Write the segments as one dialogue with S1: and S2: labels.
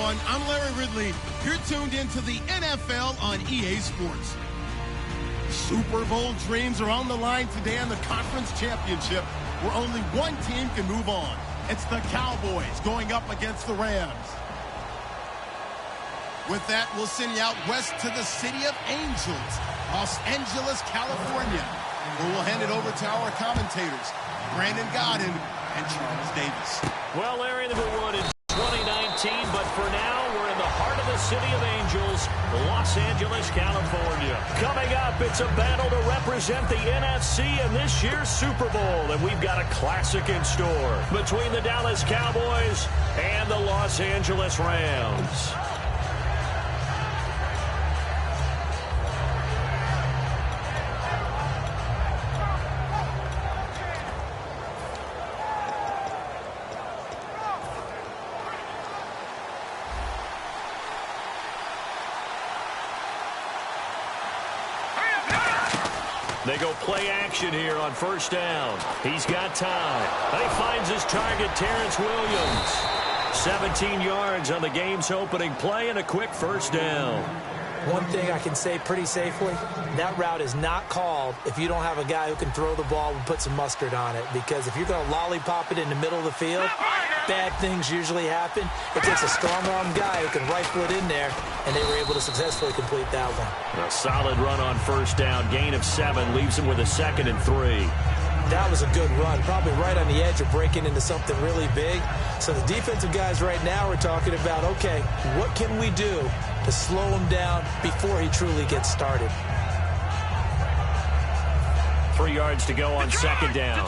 S1: everyone. I'm Larry Ridley. You're tuned into the NFL on EA Sports. Super Bowl dreams are on the line today in the conference championship, where only one team can move on. It's the Cowboys going up against the Rams. With that, we'll send you out west to the City of Angels, Los Angeles, California, where we'll hand it over to our commentators, Brandon Godden and Charles Davis.
S2: Well, Larry, the one in 2019, but for now, we're in the heart of the City of Angels, Los Angeles, California. Coming up, it's a battle to represent the NFC in this year's Super Bowl, and we've got a classic in store between the Dallas Cowboys and the Los Angeles Rams. They go play action here on first down. He's got time. He finds his target, Terrence Williams. 17 yards on the game's opening play and a quick first down.
S3: One thing I can say pretty safely, that route is not called if you don't have a guy who can throw the ball and put some mustard on it. Because if you're going to lollipop it in the middle of the field, bad things usually happen. It takes a strong-arm guy who can rifle it in there, and they were able to successfully complete that one.
S2: A solid run on first down. Gain of 7 leaves him with a 2nd and 3.
S3: That was a good run, probably right on the edge of breaking into something really big. So the defensive guys right now are talking about, okay, what can we do to slow him down before he truly gets started?
S2: 3 yards to go on second down.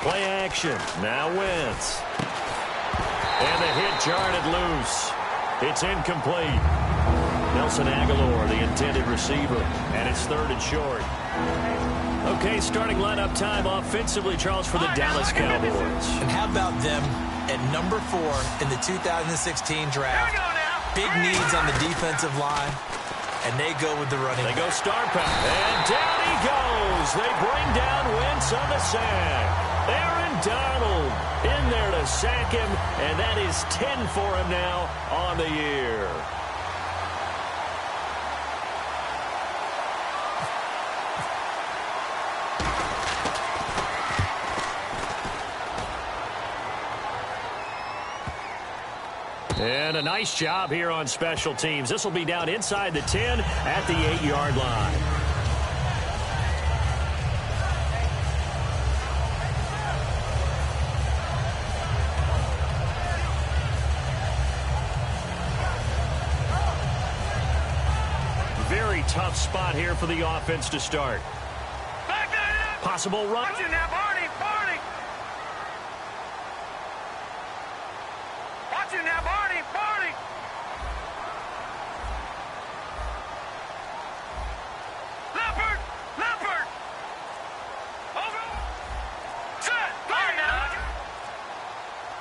S2: Play action. Now Wentz. And the hit jarred it loose. It's incomplete. Nelson Aguilar, the intended receiver, and it's 3rd and short. Okay, starting lineup time offensively, Charles, for the Dallas Cowboys.
S3: And how about them at number 4 in the 2016 draft? Big needs on the defensive line, and they go with the running back.
S2: They go star power, and down he goes. They bring down Wentz on the sack. Aaron Donald in there to sack him, and that is 10 for him now on the year. And a nice job here on special teams. This will be down inside the 10 at the 8-yard line. Very tough spot here for the offense to start. Possible run.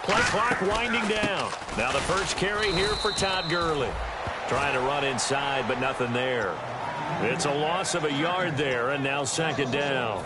S2: Play clock winding down. Now the first carry here for Todd Gurley. Trying to run inside, but nothing there. It's a loss of a yard there, and now 2nd down.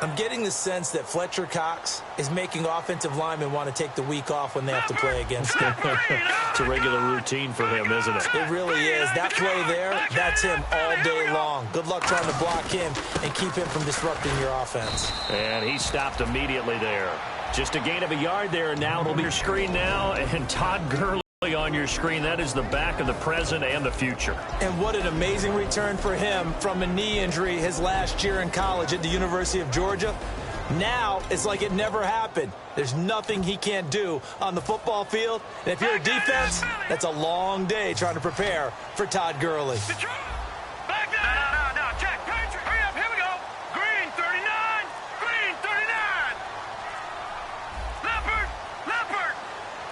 S3: I'm getting the sense that Fletcher Cox is making offensive linemen want to take the week off when they have to play against him.
S2: It's a regular routine for him, isn't it?
S3: It really is. That play there, that's him all day long. Good luck trying to block him and keep him from disrupting your offense.
S2: And he stopped immediately there. Just a gain of a yard there, and now it'll be your screen now, and Todd Gurley on your screen. That is the back of the present and the future.
S3: And what an amazing return for him from a knee injury his last year in college at the University of Georgia. Now it's like it never happened. There's nothing he can't do on the football field. And if you're a defense, that's a long day trying to prepare for Todd Gurley.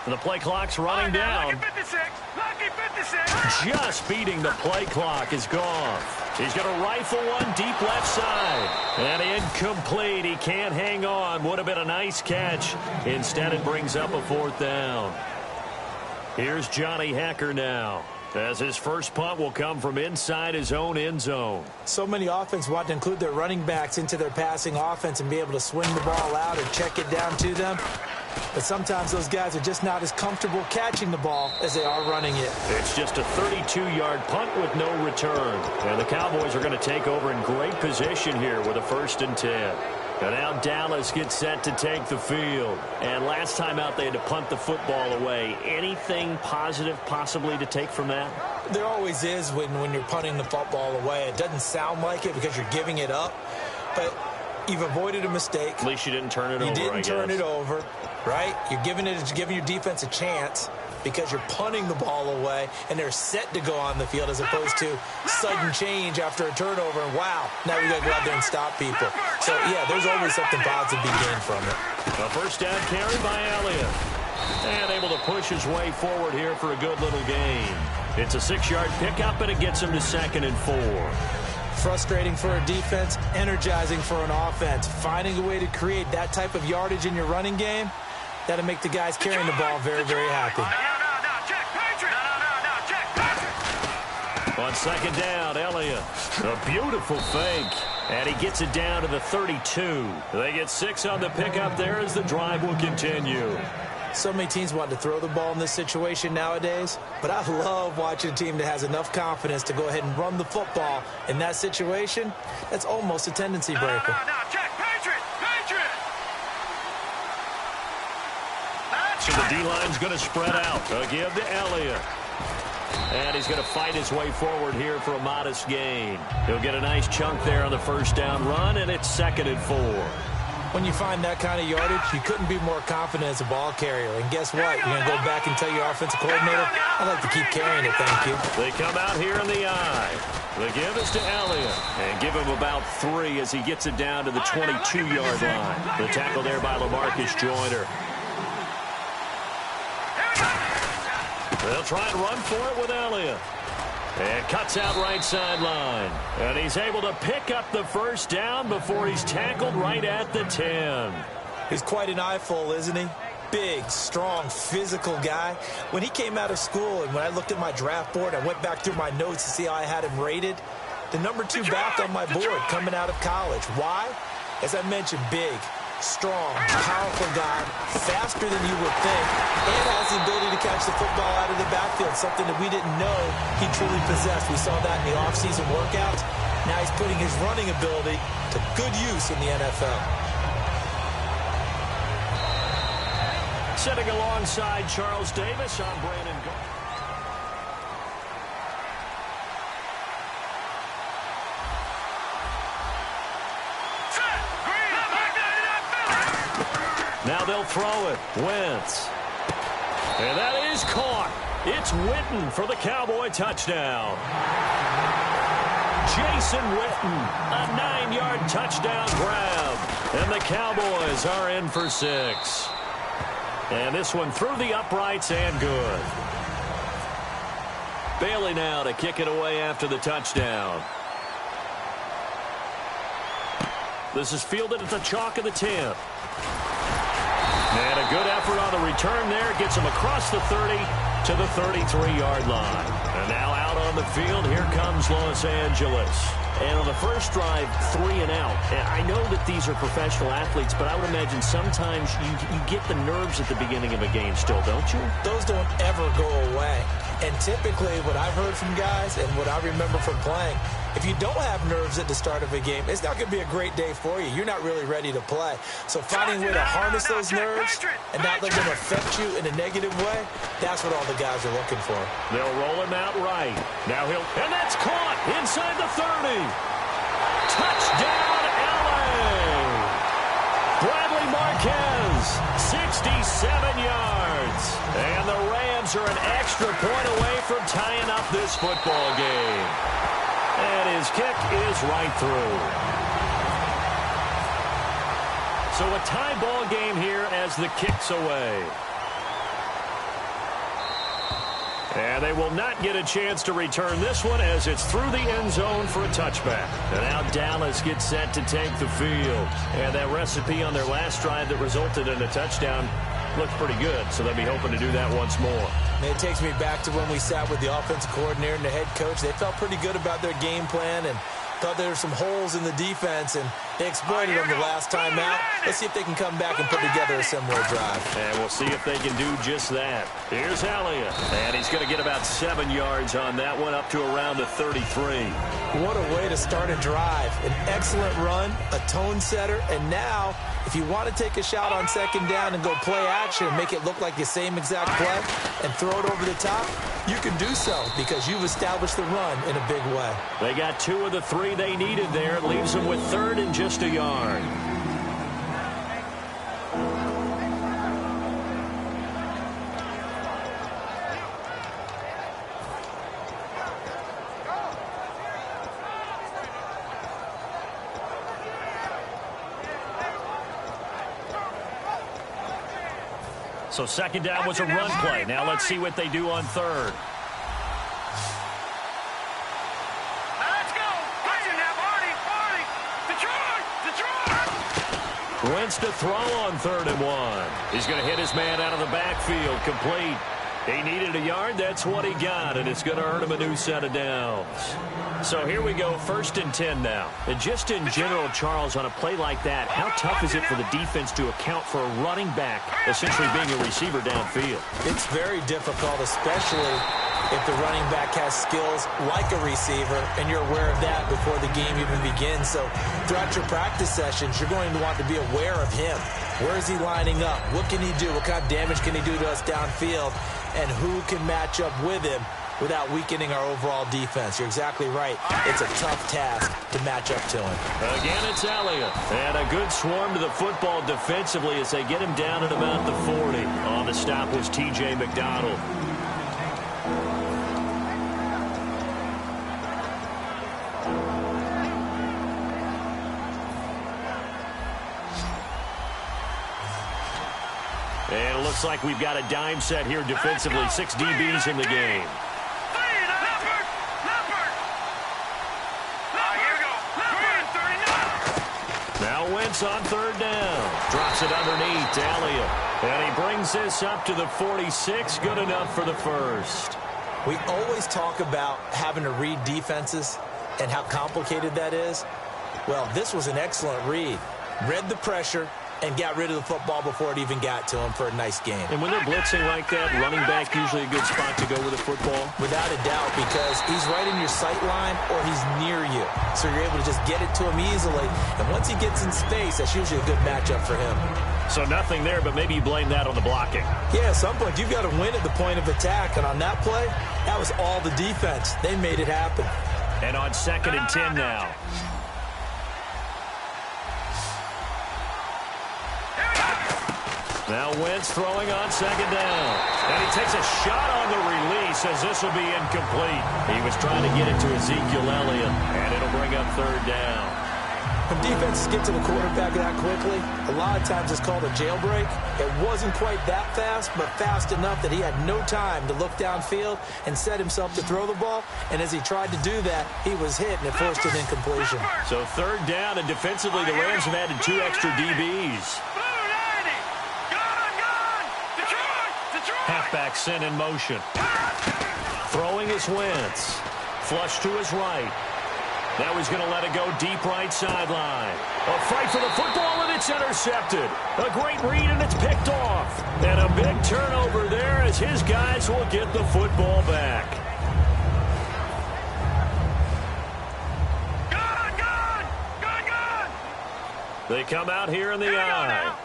S2: The play clock's running down. Just beating the play clock is Goff. He's going to rifle one deep left side. And incomplete. He can't hang on. Would have been a nice catch. Instead, it brings up a 4th down. Here's Johnny Hekker now. as his first punt will come from inside his own end zone.
S3: So many offenses want to include their running backs into their passing offense and be able to swing the ball out or check it down to them. But sometimes those guys are just not as comfortable catching the ball as they are running it.
S2: It's just a 32-yard punt with no return. And the Cowboys are going to take over in great position here with a 1st and 10. And now Dallas gets set to take the field. And last time out they had to punt the football away. Anything positive possibly to take from that?
S3: There always is when you're punting the football away. It doesn't sound like it because you're giving it up. But you've avoided a mistake.
S2: At least you didn't turn it over,
S3: You didn't turn it over, right? You're giving your defense a chance because you're punting the ball away, and they're set to go on the field as opposed to sudden change after a turnover, and wow, now we got to go out there and stop people. So, yeah, there's always something positive to be gained from it.
S2: A first down carry by Elliott. And able to push his way forward here for a good little gain. It's a 6-yard pickup, and it gets him to 2nd and 4.
S3: Frustrating for a defense, energizing for an offense. Finding a way to create that type of yardage in your running game, that'll make the guys carrying the ball very, very happy.
S2: On 2nd down, Elliott. A beautiful fake. And he gets it down to the 32. They get 6 on the pickup there as the drive will continue.
S3: So many teams want to throw the ball in this situation nowadays, but I love watching a team that has enough confidence to go ahead and run the football. In that situation, that's almost a tendency breaker.
S2: So the D-line's going to spread out. A give to Elliott. And he's going to fight his way forward here for a modest gain. He'll get a nice chunk there on the first down run, and it's 2nd and 4.
S3: When you find that kind of yardage, you couldn't be more confident as a ball carrier. And guess what? You're going to go back and tell your offensive coordinator, I'd like to keep carrying it, thank you.
S2: They come out here in the eye. The give is to Elliott. And give him about 3 as he gets it down to the 22-yard line. The tackle there by LaMarcus Joyner. They'll try and run for it with Elliott. And cuts out right sideline. And he's able to pick up the first down before he's tackled right at the 10.
S3: He's quite an eyeful, isn't he? Big, strong, physical guy. When he came out of school and when I looked at my draft board, I went back through my notes to see how I had him rated. The number 2 back on my board coming out of college. Why? As I mentioned, big, strong, powerful guy, faster than you would think, and has the ability to catch the football out of the backfield, something that we didn't know he truly possessed. We saw that in the offseason workouts. Now he's putting his running ability to good use in the NFL.
S2: Sitting alongside Charles Davis, I'm Brandon Garth. Now they'll throw it. Wentz. And that is caught. It's Witten for the Cowboy touchdown. Jason Witten, a 9-yard touchdown grab. And the Cowboys are in for 6. And this one through the uprights and good. Bailey now to kick it away after the touchdown. This is fielded at the chalk of the 10. And a good effort on the return there. Gets him across the 30 to the 33-yard line. And now out on the field, here comes Los Angeles. And on the first drive, 3 and out. And I know that these are professional athletes, but I would imagine sometimes you get the nerves at the beginning of a game still, don't you?
S3: Those don't ever go away. And typically what I've heard from guys and what I remember from playing, if you don't have nerves at the start of a game, it's not going to be a great day for you. You're not really ready to play. So finding a way to harness those nerves and not let them affect you in a negative way, that's what all the guys are looking for.
S2: They'll roll him out right. Now and that's caught inside the 30. Touchdown, LA! Bradley Marquez, 67 yards. And the Rams are an extra point away from tying up this football game. And his kick is right through. So a tie ball game here as the kick's away. And they will not get a chance to return this one as it's through the end zone for a touchback. And now Dallas gets set to take the field. And that recipe on their last drive that resulted in a touchdown looks pretty good, so they'll be hoping to do that once more.
S3: And it takes me back to when we sat with the offensive coordinator and the head coach. They felt pretty good about their game plan and thought there were some holes in the defense, and they exploited them the last time out. Let's see if they can come back and put together a similar drive.
S2: And we'll see if they can do just that. Here's Elliott, and he's going to get about 7 yards on that one, up to around the 33.
S3: What a way to start a drive. An excellent run, a tone setter, and now if you want to take a shot on second down and go play action and make it look like the same exact play and throw it over the top, you can do so because you've established the run in a big way.
S2: They got 2 of the 3 they needed there. It leaves them with 3rd and just a yard. So second down was a run play. Now let's see what they do on 3rd. Wentz to throw on 3rd and 1. He's going to hit his man out of the backfield. Complete. He needed a yard. That's what he got, and it's going to earn him a new set of downs. So here we go, 1st and 10 now. And just in general, Charles, on a play like that, how tough is it for the defense to account for a running back essentially being a receiver downfield?
S3: It's very difficult, especially if the running back has skills like a receiver, and you're aware of that before the game even begins. So throughout your practice sessions, you're going to want to be aware of him. Where is he lining up? What can he do? What kind of damage can he do to us downfield? And who can match up with him without weakening our overall defense? You're exactly right. It's a tough task to match up to him.
S2: Again, it's Elliott. And a good swarm to the football defensively as they get him down at about the 40. On the stop was T.J. McDonald. And it looks like we've got a dime set here defensively. 6 DBs in the game. Now Wentz on 3rd down. Drops it underneath to Elliott. And he brings this up to the 46. Good enough for the 1st.
S3: We always talk about having to read defenses and how complicated that is. Well, this was an excellent read. Read the pressure and got rid of the football before it even got to him for a nice game.
S2: And when they're blitzing like that, running back usually a good spot to go with the football?
S3: Without a doubt, because he's right in your sight line or he's near you. So you're able to just get it to him easily. And once he gets in space, that's usually a good matchup for him.
S2: So nothing there, but maybe you blame that on the blocking.
S3: Yeah, at some point, you've got to win at the point of attack. And on that play, that was all the defense. They made it happen.
S2: And on 2nd and 10 now. Now Wentz throwing on 2nd down. And he takes a shot on the release as this will be incomplete. He was trying to get it to Ezekiel Elliott, and it'll bring up 3rd down.
S3: When defenses get to the quarterback that quickly, a lot of times it's called a jailbreak. It wasn't quite that fast, but fast enough that he had no time to look downfield and set himself to throw the ball. And as he tried to do that, he was hit, and it forced an incompletion.
S2: So 3rd down, and defensively, the Rams have added 2 extra DBs. Halfback sent in motion. Throwing is Wentz. Flush to his right. Now he's going to let it go deep right sideline. A fight for the football, and it's intercepted. A great read, and it's picked off. And a big turnover there as his guys will get the football back. They come out here in the eye.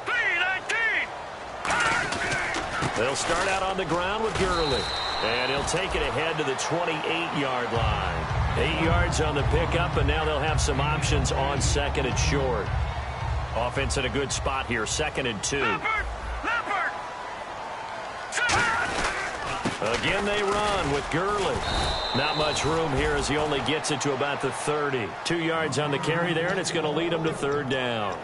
S2: They'll start out on the ground with Gurley. And he'll take it ahead to the 28-yard line. 8 yards on the pickup, and now they'll have some options on 2nd and short. Offense in a good spot here, 2nd and 2. Again, they run with Gurley. Not much room here as he only gets it to about the 30. 2 yards on the carry there, and it's going to lead him to 3rd down.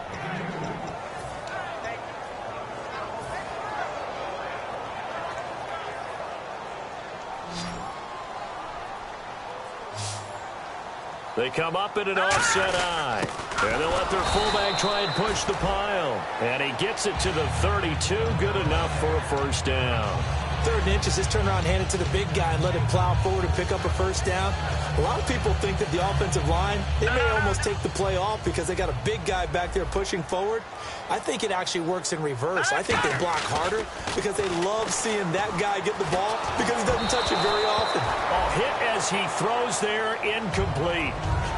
S2: They come up in an offset eye. And they'll let their fullback try and push the pile. And he gets it to the 32. Good enough for a first down.
S3: 3rd and inches, just turn around, hand it to the big guy, and let him plow forward and pick up a first down. A lot of people think that the offensive line, they may almost take the play off because they got a big guy back there pushing forward. I think it actually works in reverse. I think they block harder because they love seeing that guy get the ball because he doesn't touch it very often.
S2: Oh, hit as he throws there, incomplete.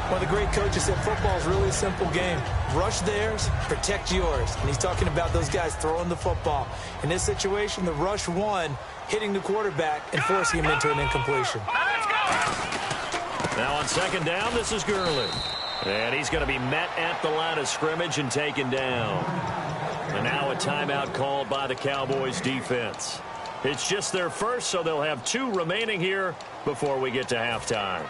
S3: One of the great coaches said football is really a simple game. Rush theirs, protect yours. And he's talking about those guys throwing the football. In this situation, the rush won, hitting the quarterback and forcing him into an incompletion.
S2: Now on 2nd down, this is Gurley. And he's going to be met at the line of scrimmage and taken down. And now a timeout called by the Cowboys defense. It's just their first, so they'll have 2 remaining here before we get to halftime.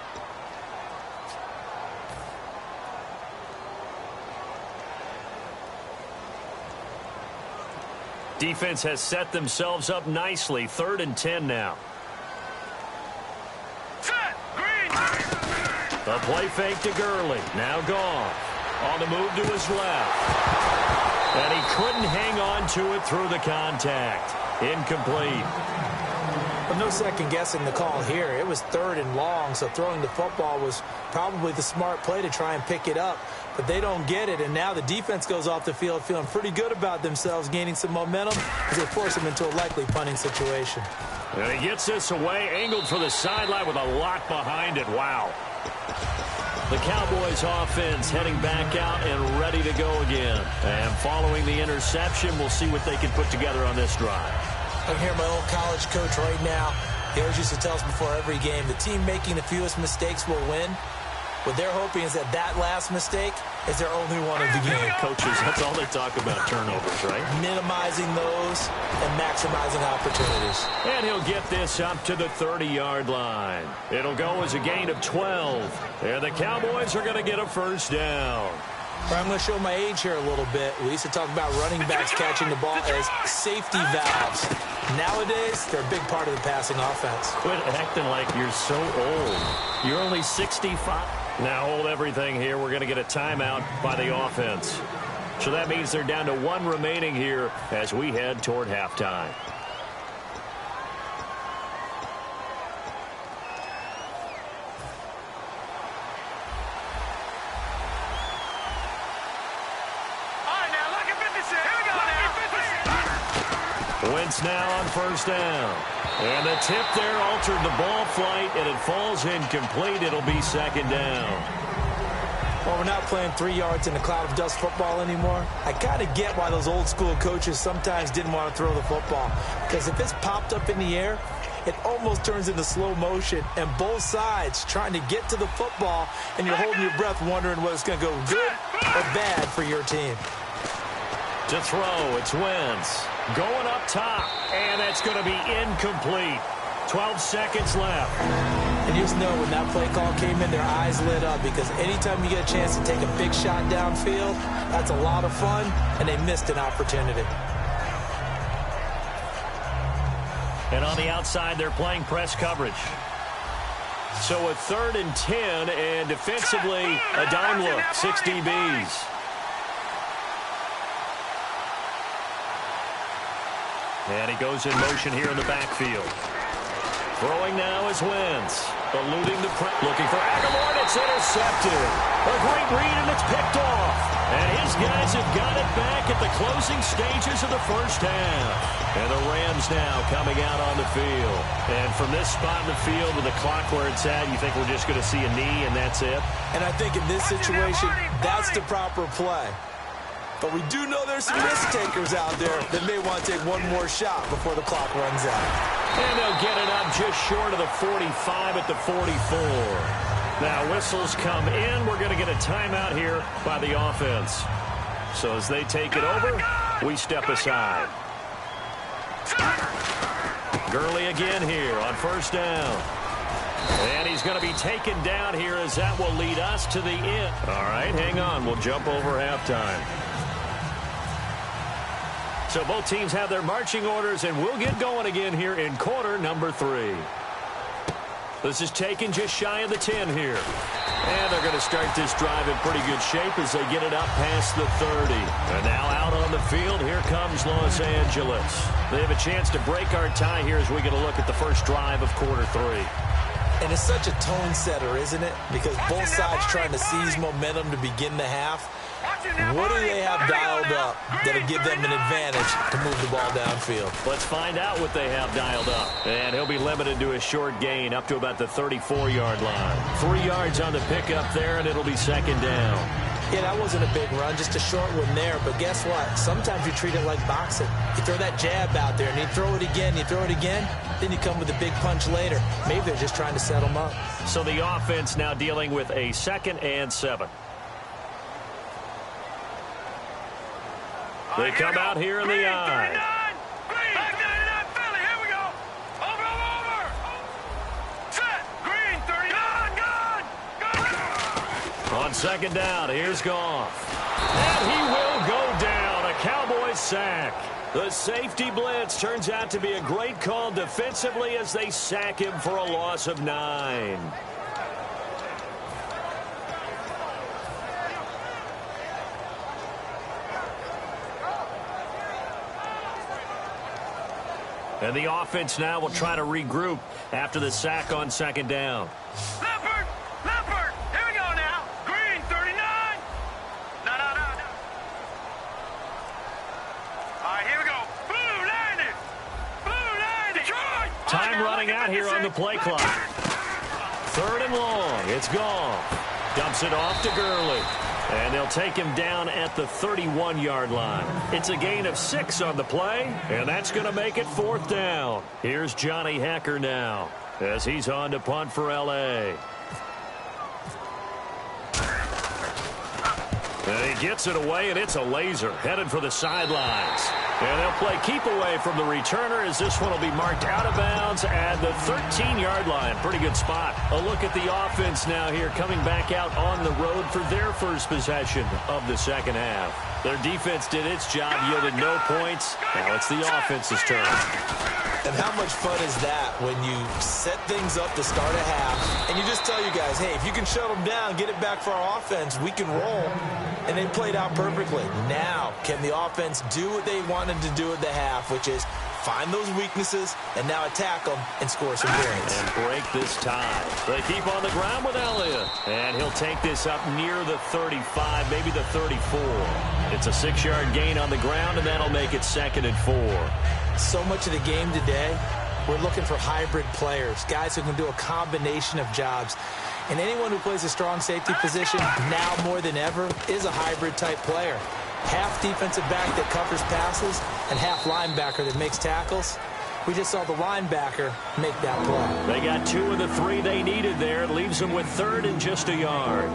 S2: Defense has set themselves up nicely. 3rd and 10 now. The play fake to Gurley. Now gone. On the move to his left. And he couldn't hang on to it through the contact. Incomplete.
S3: Well, no second guessing the call here. It was 3rd and long, so throwing the football was probably the smart play to try and pick it up. But they don't get it, and now the defense goes off the field feeling pretty good about themselves, gaining some momentum as they force them into a likely punting situation.
S2: And he gets this away, angled for the sideline with a lot behind it. Wow. The Cowboys offense heading back out and ready to go again. And following the interception, we'll see what they can put together on this drive.
S3: I can hear my old college coach right now. He always used to tell us before every game, the team making the fewest mistakes will win. What they're hoping is that last mistake is their only one of the game.
S2: Coaches, that's all they talk about, turnovers, right?
S3: Minimizing those and maximizing opportunities.
S2: And he'll get this up to the 30-yard line. It'll go as a gain of 12. And the Cowboys are going to get a first down.
S3: I'm going to show my age here a little bit. We used to talk about running backs catching the ball as safety valves. Nowadays, they're a big part of the passing offense.
S2: Quit acting like you're so old. You're only 65. Now hold everything here. We're going to get a timeout by the offense. So that means they're down to 1 remaining here as we head toward halftime. Wentz now on 1st down. And the tip there altered the ball flight, and it falls incomplete. It'll be 2nd down.
S3: Well, we're not playing 3 yards in a cloud of dust football anymore. I kind of get why those old school coaches sometimes didn't want to throw the football. Because if it's popped up in the air, it almost turns into slow motion, and both sides trying to get to the football, and you're holding your breath wondering whether it's going to go good or bad for your team.
S2: To throw, it's Wentz. Going up top, and that's going to be incomplete. 12 seconds left.
S3: And you just know when that play call came in, their eyes lit up because anytime you get a chance to take a big shot downfield, that's a lot of fun, and they missed an opportunity.
S2: And on the outside, they're playing press coverage. So a 3rd and 10, and defensively, a dime look, 6 DBs. And he goes in motion here in the backfield. Throwing now is Wentz. Eluding the press. Looking for Aguilar, and it's intercepted. A great read, and it's picked off. And his guys have got it back at the closing stages of the first half. And the Rams now coming out on the field. And from this spot in the field with the clock where it's at, you think we're just going to see a knee and that's it?
S3: And I think in this situation, that's the proper play. But we do know there's some risk takers out there that may want to take one more shot before the clock runs out.
S2: And they'll get it up just short of the 45 at the 44. Now whistles come in. We're going to get a timeout here by the offense. So as they take it over, we step aside. Gurley again here on 1st down. And he's going to be taken down here as that will lead us to the end. All right, hang on. We'll jump over halftime. So both teams have their marching orders, and we'll get going again here in quarter number 3. This is taken just shy of the 10 here. And they're going to start this drive in pretty good shape as they get it up past the 30. And now out on the field, here comes Los Angeles. They have a chance to break our tie here as we get a look at the first drive of quarter 3.
S3: And it's such a tone setter, isn't it? Because both sides trying to seize momentum to begin the half. What do they have dialed up that'll give them an advantage to move the ball downfield?
S2: Let's find out what they have dialed up. And he'll be limited to a short gain up to about the 34-yard line. 3 yards on the pickup there, and it'll be second down.
S3: Yeah, that wasn't a big run, just a short one there. But guess what? Sometimes you treat it like boxing. You throw that jab out there, and you throw it again, then you come with a big punch later. Maybe they're just trying to set them up.
S2: So the offense now dealing with a 2nd and 7. They come out here in the I. On second down, here's Goff. And he will go down. A Cowboys sack. The safety blitz turns out to be a great call defensively as they sack him for a loss of 9. And the offense now will try to regroup after the sack on second down.
S4: Leopard! Here we go now. Green, 39. No. All right, here we go. Blue landed. Detroit!
S2: Time running out here on the play clock. 3rd and long. It's Goff. Dumps it off to Gurley. And they'll take him down at the 31-yard line. It's a gain of 6 on the play, and that's going to make it 4th down. Here's Johnny Hecker now as he's on to punt for L.A. And he gets it away, and it's a laser headed for the sidelines. And they'll play keep away from the returner as this one will be marked out of bounds at the 13-yard line. Pretty good spot. A look at the offense now here coming back out on the road for their first possession of the second half. Their defense did its job, yielded no points. Now it's the offense's turn.
S3: And how much fun is that when you set things up to start a half and you just tell you guys, hey, if you can shut them down, get it back for our offense, we can roll. And they played out perfectly. Now, can the offense do what they wanted to do at the half, which is find those weaknesses and now attack them and score some points.
S2: And break this tie. They keep on the ground with Elliott. And he'll take this up near the 35, maybe the 34. It's a 6-yard gain on the ground, and that'll make it 2nd and 4.
S3: So much of the game today, we're looking for hybrid players, guys who can do a combination of jobs. And anyone who plays a strong safety position now more than ever is a hybrid type player. Half defensive back that covers passes and half linebacker that makes tackles. We just saw the linebacker make that play.
S2: They got 2 of the 3 they needed there. It leaves them with 3rd and just a yard.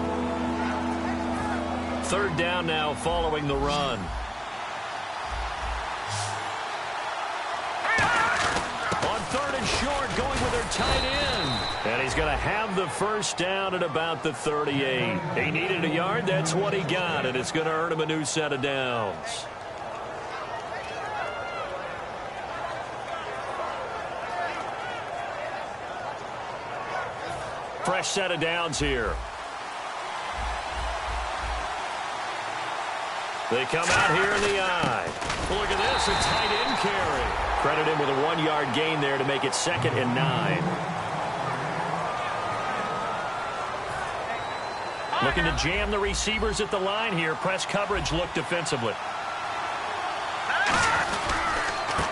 S2: 3rd down now following the run. On 3rd and short, going with their tight end. And he's going to have the first down at about the 38. He needed a yard. That's what he got, and it's going to earn him a new set of downs. Fresh set of downs here. They come out here in the I. Look at this, a tight end carry. Credit him with a 1-yard gain there to make it 2nd and 9. Looking to jam the receivers at the line here. Press coverage look defensively.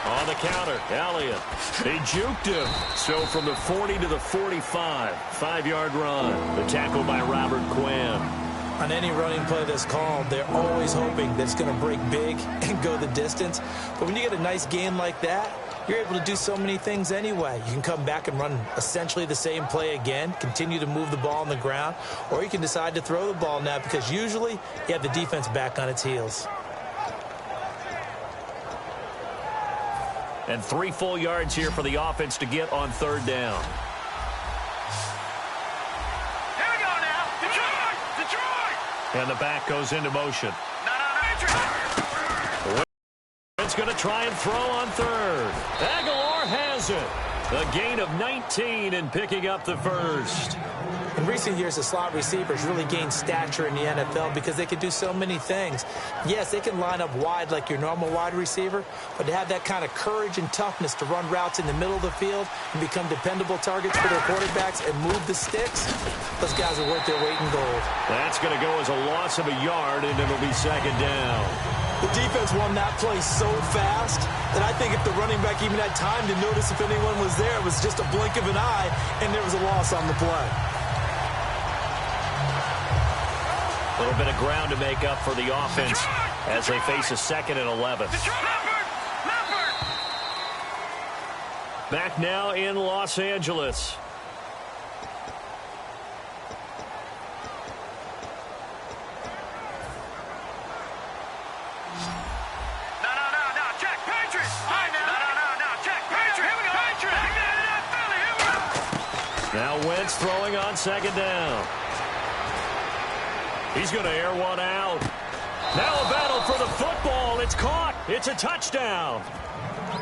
S2: On the counter, Elliott. He juked him. So from the 40 to the 45, 5-yard run. The tackle by Robert Quinn.
S3: On any running play that's called, they're always hoping that it's going to break big and go the distance. But when you get a nice gain like that, you're able to do so many things anyway. You can come back and run essentially the same play again, continue to move the ball on the ground, or you can decide to throw the ball now because usually you have the defense back on its heels.
S2: And 3 full yards here for the offense to get on 3rd down.
S4: Here we go now. Detroit!
S2: And the back goes into motion. It's going to try and throw on 3rd. Aguilar has it. A gain of 19 and picking up the first.
S3: In recent years, the slot receivers really gained stature in the NFL because they can do so many things. Yes, they can line up wide like your normal wide receiver, but to have that kind of courage and toughness to run routes in the middle of the field and become dependable targets for their quarterbacks and move the sticks, those guys are worth their weight in gold.
S2: That's going to go as a loss of a yard, and it'll be second down.
S3: The defense won that play so fast that I think if the running back even had time to notice if anyone was there, it was just a blink of an eye, and there was a loss on the play.
S2: A little bit of ground to make up for the offense as they face a 2nd and 11. Back now in Los Angeles. Now Wentz throwing on 2nd down. He's going to air one out. Now a battle for the football. It's caught. It's a touchdown.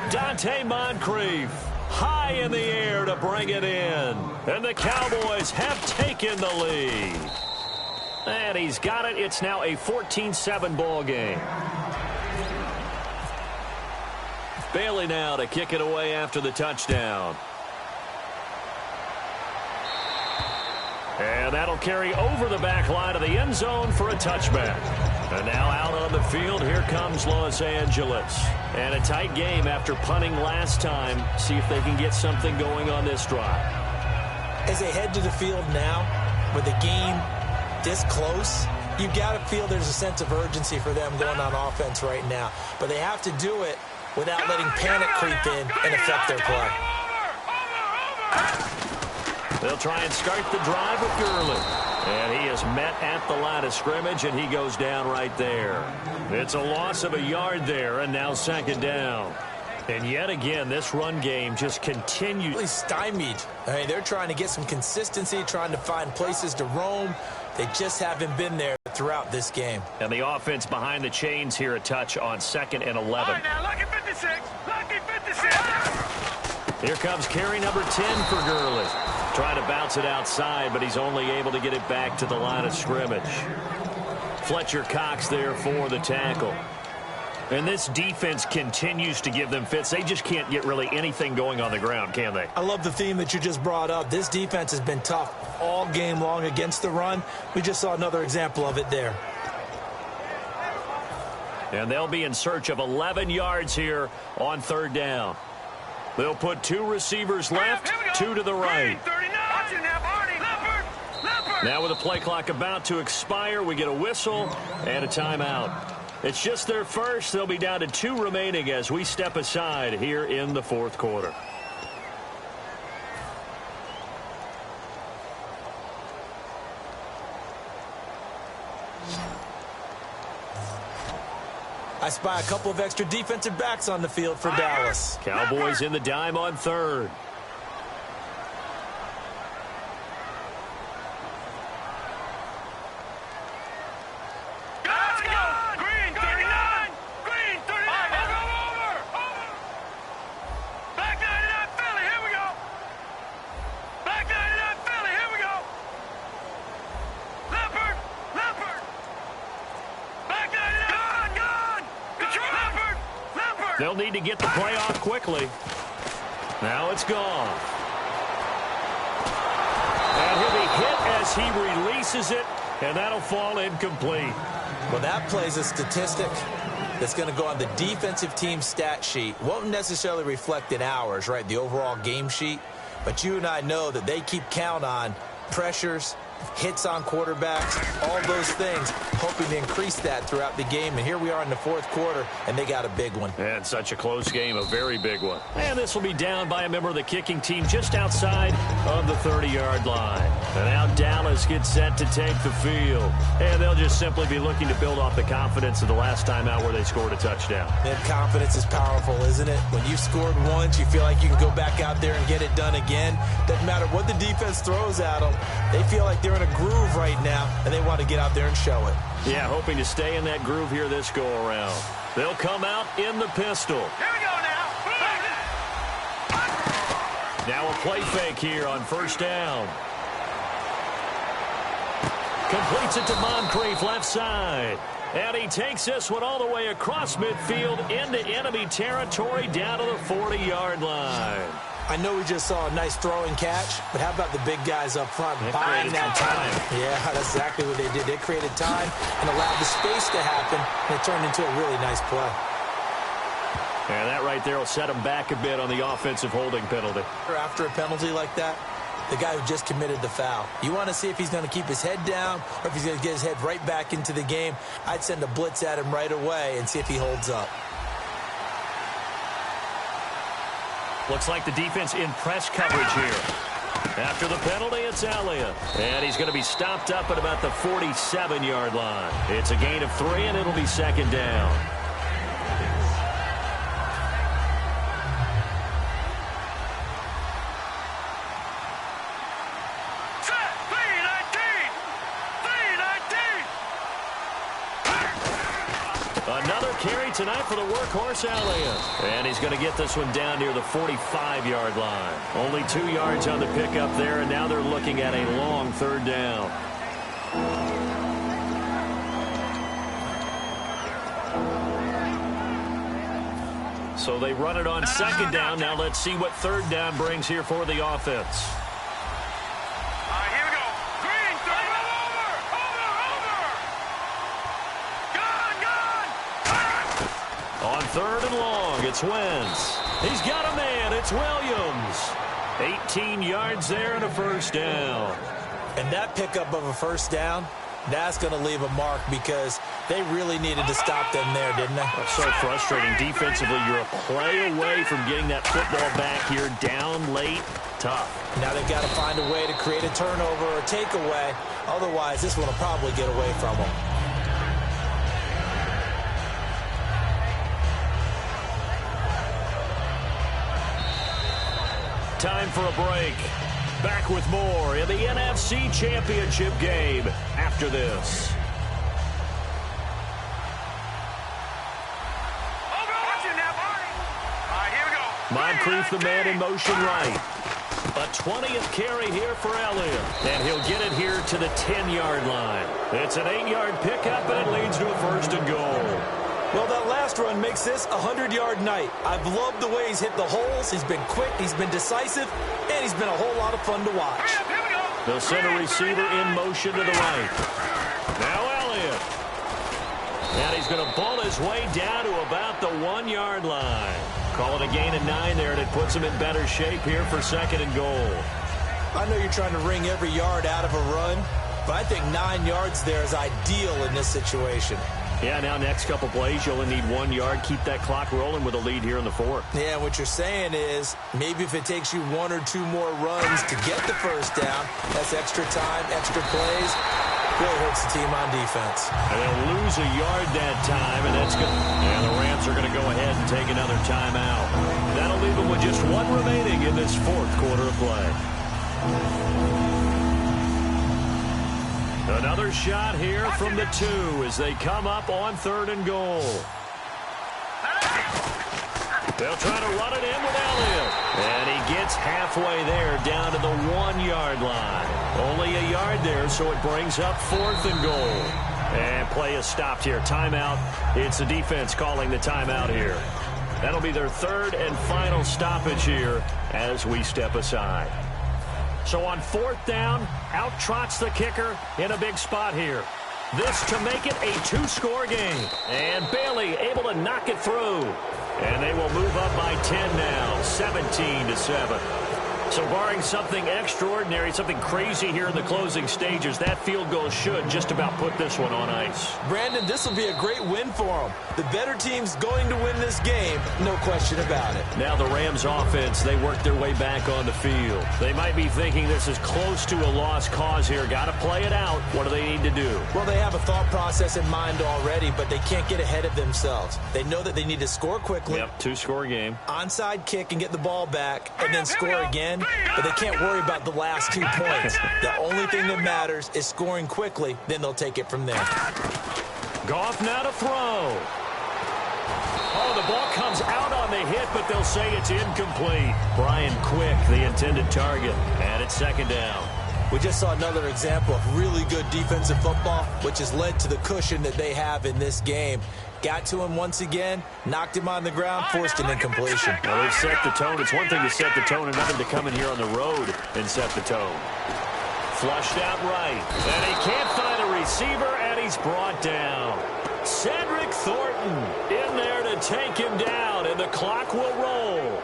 S2: Dante Moncrief high in the air to bring it in. And the Cowboys have taken the lead. And he's got it. It's now a 14-7 ball game. Bailey now to kick it away after the touchdown. And that'll carry over the back line of the end zone for a touchback. And now out on the field, here comes Los Angeles. And a tight game after punting last time. See if they can get something going on this drive.
S3: As they head to the field now, with the game this close, you've got to feel there's a sense of urgency for them going on offense right now. But they have to do it without letting panic creep in and affect their play.
S2: They'll try and start the drive with Gurley. And he is met at the line of scrimmage, and he goes down right there. It's a loss of a yard there, and now 2nd down. And yet again, this run game just continues.
S3: Really stymied. I mean, they're trying to get some consistency, trying to find places to roam. They just haven't been there throughout this game.
S2: And the offense behind the chains here a touch on 2nd and 11.
S4: All right, now, lucky 56. Lucky 56.
S2: Here comes carry number 10 for Gurley. Trying to bounce it outside, but he's only able to get it back to the line of scrimmage. Fletcher Cox there for the tackle. And this defense continues to give them fits. They just can't get really anything going on the ground, can they?
S3: I love the theme that you just brought up. This defense has been tough all game long against the run. We just saw another example of it there.
S2: And they'll be in search of 11 yards here on 3rd down. They'll put 2 receivers left, 2 to the right. Now with the play clock about to expire, we get a whistle and a timeout. It's just their first. They'll be down to 2 remaining as we step aside here in the 4th quarter.
S3: I spy a couple of extra defensive backs on the field for Dallas.
S2: Cowboys in the dime on 3rd.
S4: Green 39. Green 39. Over. Black 99 Philly. Here we go. Black 99 Philly. Here we go. Leopard. Black 99. Gone. Leopard.
S2: They'll need to get the play off quickly. Now it's gone. And he'll be hit as he releases it, and that'll fall incomplete.
S3: Well, that plays a statistic that's going to go on the defensive team stat sheet. Won't necessarily reflect in ours, right, the overall game sheet. But you and I know that they keep count on pressures, hits on quarterbacks, all those things, hoping to increase that throughout the game. And here we are in the 4th quarter, and they got a big one.
S2: And such a close game, a very big one. And this will be down by a member of the kicking team just outside of the 30-yard line. And now Dallas gets set to take the field. And they'll just simply be looking to build off the confidence of the last time out where they scored a touchdown.
S3: And confidence is powerful, isn't it? When you've scored once, you feel like you can go back out there and get it done again. Doesn't matter what the defense throws at them. They feel like they're in a groove right now, and they want to get out there and show it.
S2: Yeah, hoping to stay in that groove here this go-around. They'll come out in the pistol.
S4: Here we go now.
S2: Now a play fake here on first down. Completes it to Moncrief, left side. And he takes this one all the way across midfield into enemy territory down to the 40-yard line.
S3: I know we just saw a nice throw and catch, but how about the big guys up front buying that time? Yeah, that's exactly what they did. They created time and allowed the space to happen, and it turned into a really nice play.
S2: And that right there will set him back a bit on the offensive holding penalty.
S3: After a penalty like that, the guy who just committed the foul, you want to see if he's going to keep his head down or if he's going to get his head right back into the game. I'd send a blitz at him right away and see if he holds up.
S2: Looks like the defense in press coverage here. After the penalty, it's Elliott. And he's going to be stopped up at about the 47-yard line. It's a gain of 3, and it'll be second down. Another carry tonight for the workhorse Elliott. And he's going to get this one down near the 45-yard line. Only 2 yards on the pickup there, and now they're looking at a long third down. So they run it on second down. Now let's see what third down brings here for the offense. On third and long, it's Wentz. He's got a man. It's Williams. 18 yards there and a first down.
S3: And that pickup of a first down, that's going to leave a mark because they really needed to stop them there, didn't they?
S2: That's so frustrating. Defensively, you're a play away from getting that football back here. Down late, tough.
S3: Now they've got to find a way to create a turnover or takeaway. Otherwise, this one will probably get away from them.
S2: Time for a break. Back with more in the NFC Championship game after this. Moncrief, the man in motion right. A 20th carry here for Elliott. And he'll get it here to the 10-yard line. It's an 8-yard pickup, and it leads to a first and goal.
S3: Well, that last run makes this a 100-yard night. I've loved the way he's hit the holes. He's been quick, he's been decisive, and he's been a whole lot of fun to watch.
S2: The center receiver in motion to the right. Now Elliott. And he's going to ball his way down to about the 1-yard line. Call it a gain of 9 there, and it puts him in better shape here for second and goal.
S3: I know you're trying to wring every yard out of a run, but I think 9 yards there is ideal in this situation.
S2: Yeah, now next couple plays, you'll only need 1 yard. Keep that clock rolling with a lead here in the fourth.
S3: Yeah, what you're saying is maybe if it takes you 1 or 2 more runs to get the first down, that's extra time, extra plays. Really hurts the team on defense.
S2: And they'll lose a yard that time, and that's good. And the Rams are going to go ahead and take another timeout. That'll leave them with just 1 remaining in this fourth quarter of play. Another shot here from the 2 as they come up on third and goal. They'll try to run it in with Elliott. And he gets halfway there down to the 1-yard line. Only a yard there, so it brings up fourth and goal. And play is stopped here. Timeout. It's the defense calling the timeout here. That'll be their third and final stoppage here as we step aside. So on fourth down, out trots the kicker in a big spot here. This to make it a 2-score game. And Bailey able to knock it through. And they will move up by 10 now, 17-7. So barring something extraordinary, something crazy here in the closing stages, that field goal should just about put this one on ice.
S3: Brandon, this will be a great win for them. The better team's going to win this game, no question about it.
S2: Now the Rams offense, they work their way back on the field. They might be thinking this is close to a lost cause here. Got to play it out. What do they need to do?
S3: Well, they have a thought process in mind already, but they can't get ahead of themselves. They know that they need to score quickly.
S2: Yep, 2-score game.
S3: Onside kick and get the ball back, and then score again. But they can't worry about the last 2 points. The only thing that matters is scoring quickly. Then they'll take it from there.
S2: Goff now to throw. Oh, the ball comes out on the hit, but they'll say it's incomplete. Brian Quick, the intended target, and it's second down.
S3: We just saw another example of really good defensive football, which has led to the cushion that they have in this game. Got to him once again, knocked him on the ground, forced an incompletion.
S2: Well, they've set the tone. It's one thing to set the tone, another to come in here on the road and set the tone. Flushed out right, and he can't find a receiver, and he's brought down. Cedric Thornton in there to take him down, and the clock will roll.